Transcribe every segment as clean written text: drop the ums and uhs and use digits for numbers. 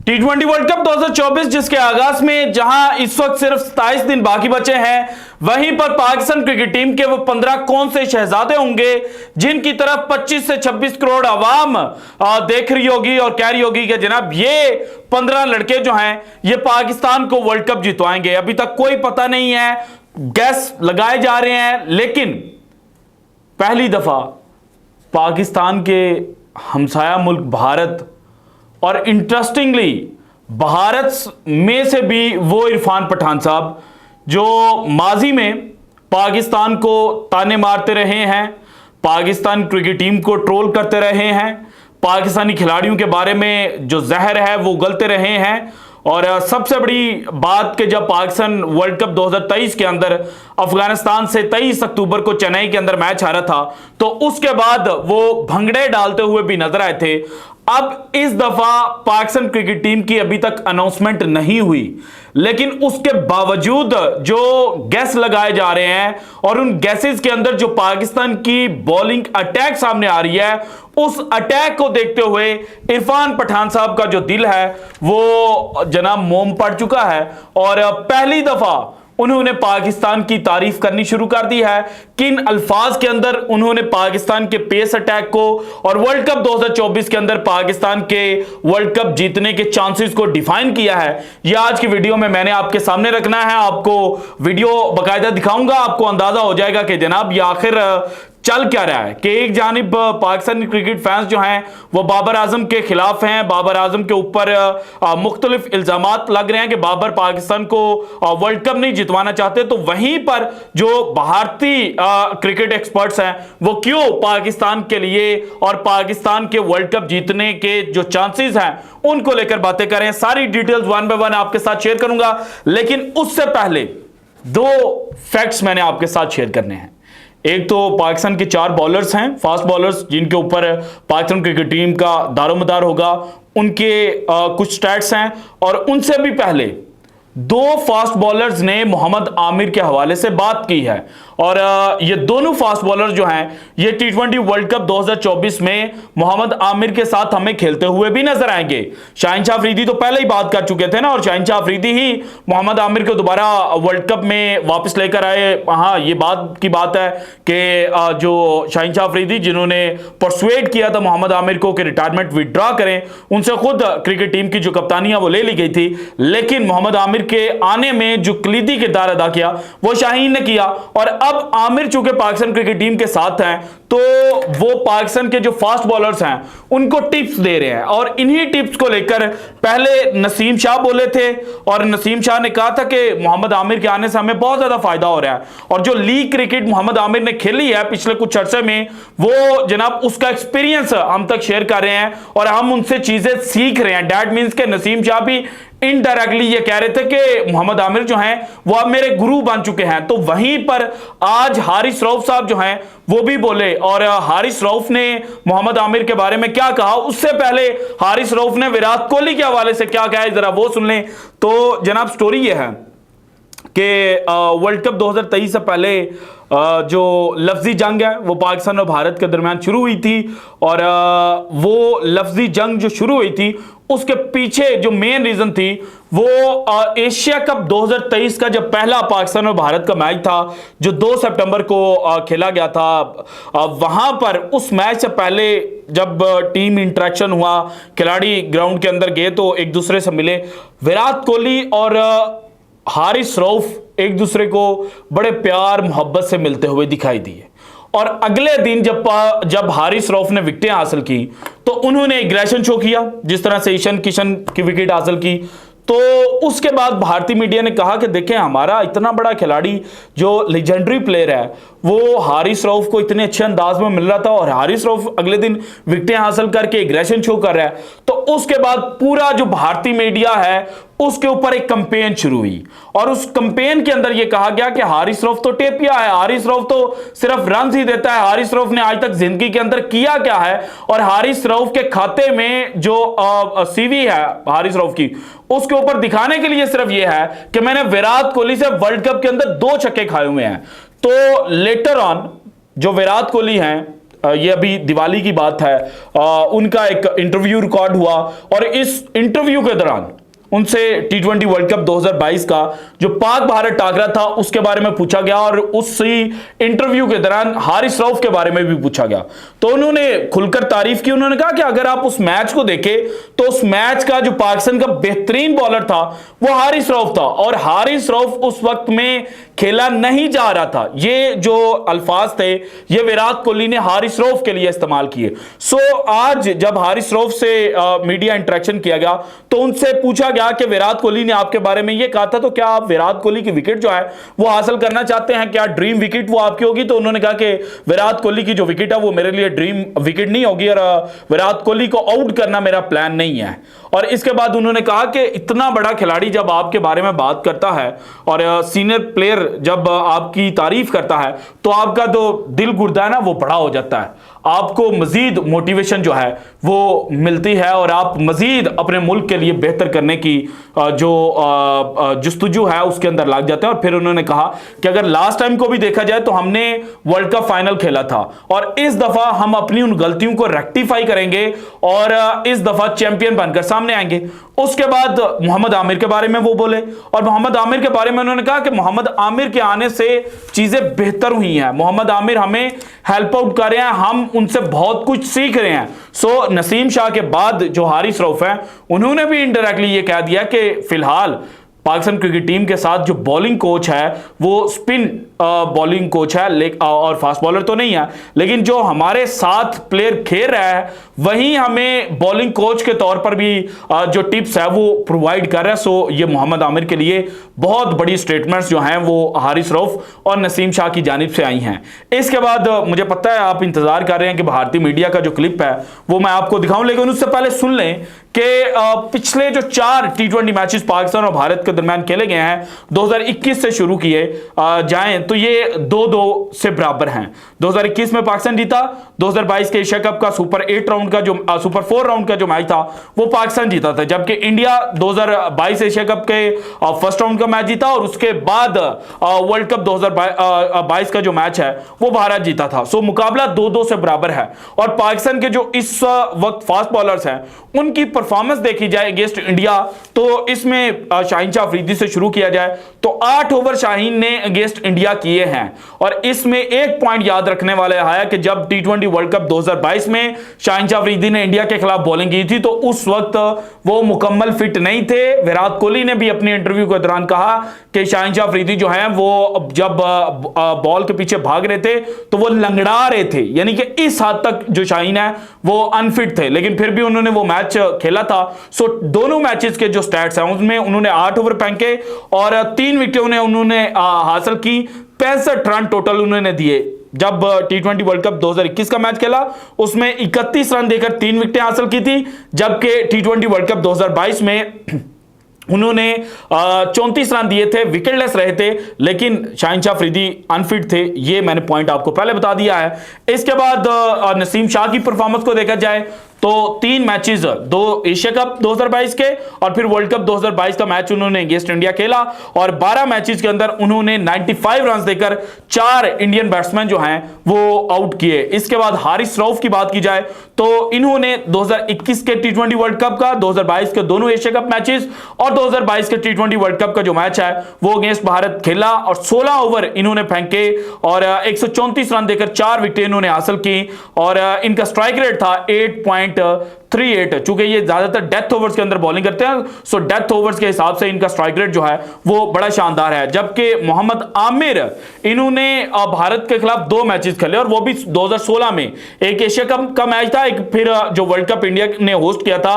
T20 world cup 2024 जिसके आगाज में जहां इस वक्त सिर्फ 27 दिन बाकी बचे हैं, वहीं पर पाकिस्तान क्रिकेट टीम के वो 15 कौन से शहजादे होंगे जिनकी तरफ 25 से 26 करोड़ आवाम देख रही होगी और कह रही होगी कि जनाब ये 15 लड़के जो हैं ये पाकिस्तान को वर्ल्ड कप जितवाएंगे। अभी तक कोई पता नहीं है, गैस लगाए जा रहे हैं, लेकिन पहली दफा पाकिस्तान के हमसाया मुल्क भारत और इंटरेस्टिंगली भारत में से भी वो इरफान पठान साहब जो माजी में पाकिस्तान को ताने मारते रहे हैं, पाकिस्तान क्रिकेट टीम को ट्रोल करते रहे हैं, पाकिस्तानी खिलाड़ियों के बारे में जो जहर है वो उगलते रहे हैं। और सबसे बड़ी बात कि जब पाकिस्तान वर्ल्ड कप 2023 के अंदर अफगानिस्तान से 23 अक्टूबर को चेन्नई के अंदर मैच हारा था, तो उसके बाद वो भंगड़े डालते हुए भी नजर आए थे। अब इस दफा पाकिस्तान क्रिकेट टीम की अभी तक अनाउंसमेंट नहीं हुई, लेकिन उसके बावजूद जो गैस लगाए जा रहे हैं और उन गैसेस के अंदर जो पाकिस्तान की बॉलिंग अटैक सामने आ रही है, उस अटैक को देखते हुए इरफान पठान साहब का जो दिल है वो जनाब मोम पड़ चुका है और पहली दफा उन्होंने पाकिस्तान की तारीफ करनी शुरू कर दी है। किन अल्फाज के अंदर उन्होंने पाकिस्तान के पेस अटैक को और वर्ल्ड कप 2024 के अंदर पाकिस्तान के वर्ल्ड कप जीतने के चांसेस को डिफाइन किया है, यह आज की वीडियो में मैंने आपके सामने रखना है। आपको वीडियो बाकायदा दिखाऊंगा, आपको अंदाजा हो जाएगा कि जनाब ये आखिर चल क्या रहा है कि एक जानिब पाकिस्तानी क्रिकेट फैंस जो हैं वो बाबर आजम के खिलाफ हैं, बाबर आजम के ऊपर मुख्तलिफ इल्जामात लग रहे हैं कि बाबर पाकिस्तान को वर्ल्ड कप नहीं जितवाना चाहते, तो वहीं पर जो भारतीय क्रिकेट एक्सपर्ट्स हैं वो क्यों पाकिस्तान के लिए और पाकिस्तान के वर्ल्ड कप जीतने के जो चांसेस हैं उनको लेकर बातें करें। सारी डिटेल्स वन बाय वन आपके साथ शेयर करूंगा, लेकिन उससे पहले दो फैक्ट्स मैंने आपके साथ शेयर करने हैं। एक तो पाकिस्तान के 4 बॉलर्स हैं, फास्ट बॉलर्स, जिनके ऊपर पाकिस्तान क्रिकेट टीम का दारोमदार होगा, उनके कुछ स्टैट्स हैं। और उनसे भी पहले 2 फास्ट बॉलर्स ने मोहम्मद आमिर के हवाले से बात की है और ये दोनों फास्ट बॉलर जो हैं ये T20 वर्ल्ड कप 2024 में मोहम्मद आमिर के साथ हमें खेलते हुए भी नजर आएंगे। शाहिनशाह अफरीदी तो पहले ही बात कर चुके थे ना, और शाहिनशाह अफरीदी ही मोहम्मद आमिर को दोबारा वर्ल्ड कप में वापस लेकर आए। हाँ, ये बात की बात है कि जो शाहिनशाह अफरीदी जिन्होंने परसुएड किया था मोहम्मद आमिर को कि रिटायरमेंट विड्रॉ करें, उनसे खुद क्रिकेट टीम की जो कप्तानियां वो ले ली गई थी, लेकिन मोहम्मद आमिर के आने में जो कलीदी किरदार अदा किया वो शाहीन ने किया। और अब आमिर चूंकि पाकिस्तान क्रिकेट टीम के साथ हैं तो वो पाकिस्तान के जो फास्ट बॉलर्स हैं उनको टिप्स दे रहे हैं, और इन्हीं टिप्स को लेकर पहले नसीम शाह बोले थे और नसीम शाह ने कहा था कि मोहम्मद आमिर के आने से हमें बहुत ज्यादा फायदा हो रहा है, और जो लीग क्रिकेट मोहम्मद आमिर ने खेली है पिछले कुछ अरसे में वो जनाब उसका एक्सपीरियंस हम तक शेयर कर रहे हैं और हम उनसे चीजें सीख रहे हैं। दैट मींस के नसीम शाह भी इनडायरेक्टली ये कह रहे थे कि मोहम्मद आमिर जो हैं वो अब मेरे गुरु बन चुके हैं। तो वहीं पर आज हारिस रऊफ साहब जो हैं वो भी बोले, और हारिस रऊफ ने मोहम्मद आमिर के बारे में क्या कहा, उससे पहले हारिस रऊफ ने विराट कोहली के हवाले से क्या कहा है, जरा वो सुन लें। तो जनाब स्टोरी ये है कि वर्ल्ड कप 2023 से पहले जो लफ्जी जंग है वो पाकिस्तान और भारत के दरमियान शुरू हुई थी, और वो लफ्जी जंग जो शुरू हुई थी उसके पीछे जो मेन रीजन थी वो एशिया कप 2023 का जब पहला पाकिस्तान और भारत का मैच था जो 2 सितंबर को खेला गया था, वहां पर उस मैच से पहले जब टीम इंटरेक्शन हुआ, खिलाड़ी ग्राउंड के अंदर गए तो एक दूसरे से मिले, विराट कोहली और हारिस रऊफ एक दूसरे को बड़े प्यार मोहब्बत से मिलते हुए दिखाई दिए। और अगले दिन जब हारिस रऊफ ने विकेटें हासिल की तो उन्होंने एग्रेशन शो किया, जिस तरह से ईशान किशन की विकेट हासिल की। तो उसके बाद भारतीय मीडिया ने कहा कि देखें, हमारा इतना बड़ा खिलाड़ी जो लेजेंडरी प्लेयर है वो हारिस रऊफ को इतने अच्छे अंदाज में मिल रहा था और हारिस रऊफ अगले दिन विकेटें हासिल करके एग्रेशन शो कर रहा है। तो उसके बाद पूरा जो भारतीय मीडिया है उसके ऊपर एक कैंपेन शुरू हुई, और उस कैंपेन के अंदर यह कहा गया कि हारिस रऊफ तो टेपिया है, हारिस रऊफ तो सिर्फ रन ही देता है, हारिस रऊफ ने आज तक जिंदगी के अंदर किया क्या है। और हारिस रऊफ के खाते में जो सीवी है हारिस रऊफ की, उसके ऊपर दिखाने के लिए सिर्फ यह है कि मैंने विराट कोहली से वर्ल्ड कप के अंदर 2 छक्के खाए हुए हैं। तो लेटर ऑन जो विराट कोहली हैं ये अभी दिवाली की बात है, उनका एक इंटरव्यू रिकॉर्ड हुआ और इस इंटरव्यू के दौरान उनसे T20 वर्ल्ड कप 2022 का जो पाक भारत टाकरा था उसके बारे में पूछा गया और उसी इंटरव्यू के दौरान हारिस रऊफ के बारे में भी पूछा गया। तो उन्होंने खुलकर तारीफ की। उन्होंने कहा कि अगर आप उस मैच को देखें तो उस मैच का जो पाकिस्तान का बेहतरीन बॉलर था वो हारिस रऊफ था और हारिस रऊफ उस वक्त में खेला नहीं जा रहा था। ये जो अल्फाज थे ये विराट कोहली ने हारिस रऊफ के लिए इस्तेमाल किए। सो आज जब हारिस रऊफ से मीडिया इंटरेक्शन किया गया तो उनसे पूछा गया कि विराट कोहली ने आपके बारे में ये कहा था, तो क्या आप विराट कोहली की विकेट जो है वो हासिल करना चाहते हैं, क्या ड्रीम विकेट वो आपकी होगी? तो उन्होंने कहा कि विराट कोहली की जो विकेट है वो मेरे लिए ड्रीम विकेट नहीं होगी और विराट कोहली को आउट करना मेरा प्लान नहीं है। और इसके बाद उन्होंने कहा कि इतना बड़ा खिलाड़ी जब आपके बारे में बात करता है और सीनियर प्लेयर जब आपकी तारीफ करता है तो आपका जो दिल गुर्दा है ना वो बड़ा हो जाता है, आपको मजीद मोटिवेशन जो है वो मिलती है और आप मजीद अपने मुल्क के लिए बेहतर करने की जो जुस्तजू है उसके अंदर लग जाते हैं। और फिर उन्होंने कहा कि अगर लास्ट टाइम को भी देखा जाए तो हमने वर्ल्ड कप फाइनल खेला था और इस दफा हम अपनी उन गलतियों को रेक्टिफाई करेंगे और इस दफा चैंपियन बनकर सामने आएंगे। उसके बाद मोहम्मद आमिर के बारे में वो बोले और मोहम्मद आमिर के बारे में उन्होंने कहा कि मोहम्मद आमिर के आने से चीजें बेहतर हुई हैं, मोहम्मद आमिर हमें हेल्प आउट कर रहे हैं, हम उनसे बहुत कुछ सीख रहे हैं। सो नसीम शाह के बाद जो हारिस रऊफ है उन्होंने भी इनडायरेक्टली ये कह दिया कि फिलहाल पाकिस्तान क्रिकेट टीम के साथ जो बॉलिंग कोच है वो स्पिन बॉलिंग कोच है और फास्ट बॉलर तो नहीं है, लेकिन जो हमारे साथ प्लेयर खेल रहा है वही हमें बॉलिंग कोच के तौर पर भी जो टिप्स है वो प्रोवाइड कर रहा है। सो ये मोहम्मद आमिर के लिए बहुत बड़ी स्टेटमेंट्स जो हैं वो हारिस रऊफ और नसीम शाह की जानिब से आई हैं। इसके बाद मुझे पता है आप इंतजार कर रहे हैं कि भारतीय मीडिया का जो क्लिप है वो मैं आपको दिखाऊं, लेकिन उससे पहले सुन लें कि पिछले जो 4 T20 मैचेस पाकिस्तान और भारत के दरमियान खेले गए हैं 2021 से शुरू किए जाएं तो ये 2-2 से बराबर हैं। 2021 में पाकिस्तान जीता, 2022 के एशिया कप का सुपर 4 राउंड का जो मैच था वो पाकिस्तान जीता था, जबकि इंडिया 2022 एशिया कप के फर्स्ट राउंड का मैच जीता और उसके बाद वर्ल्ड कप 2022 का जो मैच है वो भारत जीता था। सो मुकाबला 2-2 से बराबर है और पाकिस्तान के जो इस वक्त फास्ट बॉलर्स हैं उनकी परफॉर्मेंस देखी जाए अगेंस्ट इंडिया तो इसमें शाहीन शाह अफरीदी से शुरू किया जाए तो 8 ओवर शाहीन ने अगेंस्ट इंडिया किए हैं और इसमें एक पॉइंट याद रखने वाला है कि जब T20 वर्ल्ड कप 2022 में शाहीन शाह अफरीदी ने इंडिया के खिलाफ बॉलिंग की थी तो उस वक्त वो मुकम्मल फिट नहीं थे। विराट कोहली ने भी अपने इंटरव्यू के दौरान कहा कि शाहीन शाह अफरीदी जो है वो जब बॉल के पीछे भाग रहे थे तो वो लंगड़ा रहे थे, यानी कि इस हद तक जो शाहीन है वो अनफिट थे, लेकिन फिर भी उन्होंने वो मैच खेला था। सो दोनों मैचेस के जो स्टैट्स हैं उसमें उन्होंने 8 ओवर फेंके और 3 विकेटें उन्होंने हासिल की, 65 रन टोटल उन्होंने दिए। जब T20 वर्ल्ड कप 2021 का मैच खेला उसमें 31 रन देकर 3 विकेटें हासिल की थी, जबकि T20 वर्ल्ड कप 2022 में उन्होंने 34 रन दिए थे, विकेटलेस रहे थे, लेकिन शाहीन शाह अफरीदी अनफिट थे। ये मैंने पॉइंट आपको पहले बता दिया है। इसके बाद नसीम शाह की परफॉर्मेंस को देखा जाए तो 3 मैचेस, 2 एशिया कप 2022 के और फिर वर्ल्ड कप 2022 का मैच उन्होंने अगेंस्ट इंडिया खेला और 12 मैचेस के अंदर उन्होंने 95 रन देकर 4 इंडियन बैट्समैन जो हैं वो आउट किए। इसके बाद हारिस रऊफ की बात की जाए तो इन्होंने 2021 के T20 वर्ल्ड कप का, 2022 के दोनों एशिया कप मैचेस और 2022 के T20 वर्ल्ड कप का जो मैच है वो अगेंस्ट भारत खेला और 16 ओवर इन्होंने फेंके और 134 रन देकर 4 विकेटें इन्होंने हासिल की और इनका स्ट्राइक रेट था 8.38। चूंकि ये ज्यादातर डेथ ओवर्स के अंदर बॉलिंग करते हैं सो डेथ ओवर्स के हिसाब से इनका स्ट्राइक रेट जो है वो बड़ा शानदार है। जबकि मोहम्मद आमिर इन्होंने भारत के खिलाफ 2 मैचेस खेले और वो भी 2016 में, एक एशिया कप का मैच था, एक फिर जो वर्ल्ड कप इंडिया ने होस्ट किया था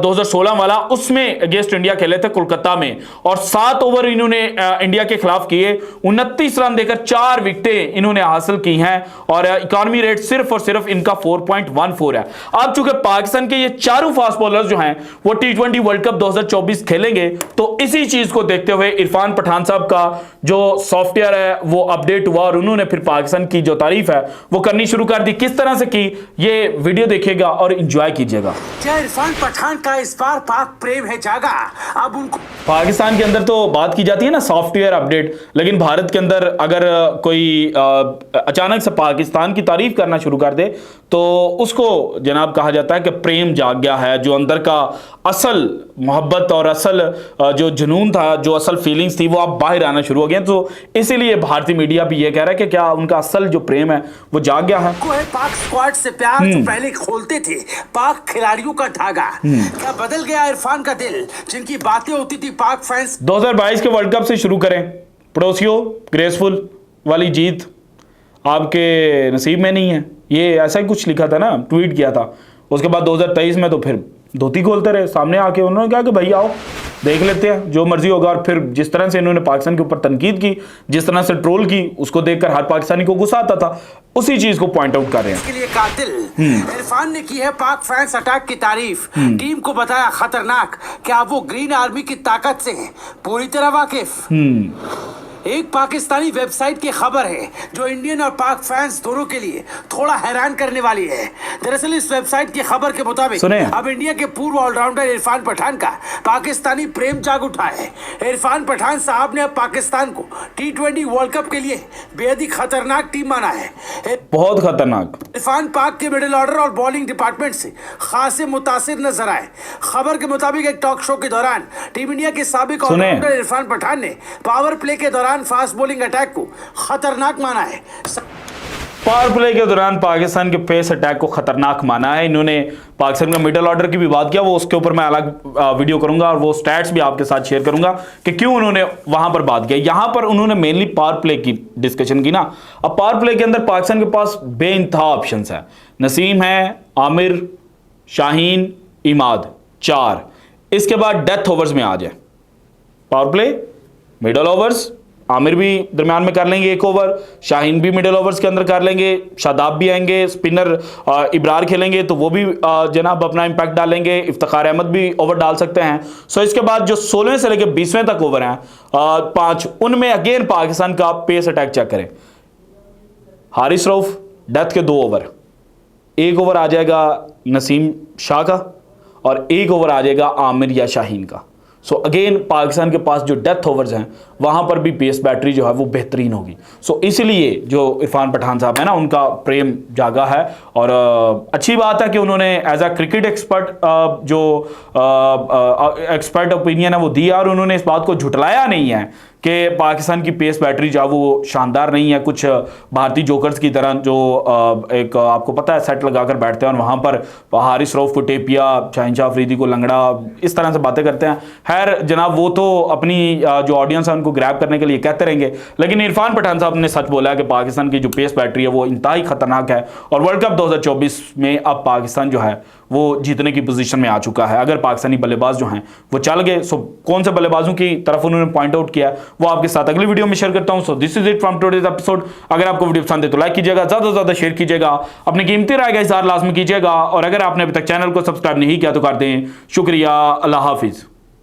2016 वाला, उसमें अगेंस्ट इंडिया खेले थे कोलकाता में और 7 ओवर इन्होंने इंडिया के खिलाफ किए, 29 रन देकर 4 विकेटें इन्होंने हासिल की हैं और इकॉनमी रेट सिर्फ और सिर्फ इनका 4.14 है। अब चूंकि पाकिस्तान पाकिस्तान के ये चारों फास्ट बॉलर्स जो हैं वो T20 वर्ल्ड कप 2024 खेलेंगे। तो इसी चीज को देखते हुए इरफान पठान साहब का जो सॉफ्टवेयर है वो अपडेट हुआ और उन्होंने फिर पाकिस्तान की जो तारीफ है वो करनी शुरू कर दी। किस तरह से की, ये वीडियो देखिएगा और एंजॉय कीजिएगा। क्या इरफान पठान का इस बार पाक प्रेम है जागा? अब उनको पाकिस्तान के अंदर तो बात की जाती है ना सॉफ्टवेयर अपडेट, लेकिन भारत के अंदर अगर कोई अचानक से पाकिस्तान की तारीफ करना शुरू कर दे तो उसको जनाब कहा जाता है कि प्रेम जाग गया है। जो अंदर का असल मोहब्बत और असल जो जुनून था, जो असल फीलिंग्स थी, वो अब बाहर आना शुरू हो गया। तो इसीलिए भारतीय मीडिया भी ये कह रहा है कि क्या उनका असल जो प्रेम है वो जाग गया है। को है पाक स्क्वाड से प्यार जो पहले खोलते थे पाक खिलाड़ियों का धागा, क्या बदल गया इरफान का दिल जिनकी बातें होती थी पाक फैंस? 2022 के वर्ल्ड कप से शुरू करें। पड़ोसियों, ग्रेसफुल वाली जीत आपके नसीब में नहीं है, ये ऐसा ही कुछ लिखा था ना, ट्वीट किया था। उसके बाद 2023 में तो फिर धोती खोलते रहे। सामने आके उन्होंने कहा कि भाई आओ देख लेते हैं जो मर्जी होगा। और फिर जिस तरह से इन्होंने पाकिस्तान के ऊपर तनकीद की, जिस तरह से ट्रोल की, उसको देखकर हर पाकिस्तानी को गुस्सा आता था। उसी चीज को पॉइंट आउट कर रहे हैं। इसके लिए कातिल इरफान ने की है पाक फैंस अटैक की तारीफ, टीम को बताया खतरनाक। क्या वो ग्रीन आर्मी की ताकत से पूरी तरह वाकिफ? एक पाकिस्तानी वेबसाइट की खबर है जो इंडियन और पाक फैंस दोनों के लिए थोड़ा हैरान करने वाली है। दरअसल इस वेबसाइट की खबर के मुताबिक अब इंडिया के पूर्व ऑलराउंडर इरफान पठान का पाकिस्तानी प्रेम जाग उठा है। इरफान पठान साहब ने अब पाकिस्तान को T20 वर्ल्ड कप के लिए बेहद ही खतरनाक टीम माना है। बहुत खतरनाक। इरफान पाक के मिडिल ऑर्डर और बॉलिंग डिपार्टमेंट से खासे मुतासिर नजर आए। खबर के मुताबिक एक टॉक शो के दौरान टीम इंडिया के साबिक ऑलराउंडर इरफान पठान ने पावर प्ले के दौरान फास्ट बॉलिंग अटैक को खतरनाक माना है। पावर प्ले के दौरान पाकिस्तान के पेस अटैक को खतरनाक माना है। इन्होंने पाकिस्तान का मिडिल ऑर्डर की भी बात किया, वो उसके ऊपर मैं अलग वीडियो करूंगा और वो स्टैट्स भी आपके साथ शेयर करूंगा कि क्यों उन्होंने वहां पर बात किया। यहां पर उन्होंने मेनली पावर प्ले की डिस्कशन की ना। अब पावर प्ले के अंदर पाकिस्तान के पास बेइंतहा ऑप्शंस है। नसीम है, आमिर, शाहीन, इमाद, 4। इसके बाद डेथ ओवर्स में आ जाए। Power play, middle overs, Aamir भी दरमियान में कर लेंगे 1 ओवर, शाहीन भी मिडिल ओवर्स के अंदर कर लेंगे, शादाब भी आएंगे, स्पिनर इब्रार खेलेंगे तो वो भी जनाब अपना इंपैक्ट डालेंगे, इफ्तिखार अहमद भी ओवर डाल सकते हैं। सो इसके बाद जो 16वें से लेकर 20वें तक ओवर हैं 5, उनमें अगेन पाकिस्तान का पेस अटैक चेक करें। हारिस रऊफ डेथ के 2 ओवर, 1 ओवर आ जाएगा नसीम शाह का और 1 ओवर आ जाएगा आमिर या शाहीन का। सो अगेन पाकिस्तान के पास जो डेथ ओवर्स हैं वहां पर भी पेस बैटरी जो है वो बेहतरीन होगी। सो इसलिए जो इरफान पठान साहब है ना, उनका प्रेम जागा है। और अच्छी बात है कि उन्होंने एज अ क्रिकेट एक्सपर्ट जो एक्सपर्ट ओपिनियन है वो दिया और उन्होंने इस बात को झुटलाया नहीं है कि पाकिस्तान की पेस बैटरी जो है वो शानदार नहीं है। कुछ भारतीय जोकर्स की तरह जो एक आपको पता है सेट लगाकर बैठते हैं और वहाँ पर हारिस रऊफ को टेपिया, शाहीन शाह अफरीदी को लंगड़ा, इस तरह से बातें करते हैं। खैर जनाब वो तो अपनी जो ऑडियंस है उनको ग्रैब करने के लिए कहते रहेंगे, लेकिन इरफान पठान साहब ने सच बोला है कि पाकिस्तान की जो पेस बैटरी है वो इंतहाई खतरनाक है। और वर्ल्ड कप 2024 में अब पाकिस्तान जो है वो जीतने की पोजीशन में आ चुका है अगर पाकिस्तानी बल्लेबाज जो हैं वो चल गए। सो कौन से बल्लेबाजों की तरफ उन्होंने पॉइंट आउट किया वो आपके साथ अगली वीडियो में शेयर करता हूं। So this is it from today's episode. अगर आपको वीडियो पसंद है तो लाइक कीजिएगा, ज्यादा से ज्यादा शेयर कीजिएगा, अपनी कीमती राय का इज़हार लाजमी कीजिएगा और अगर आपने अभी तक चैनल को सब्सक्राइब नहीं किया तो कर दें। शुक्रिया, अल्लाह हाफिज।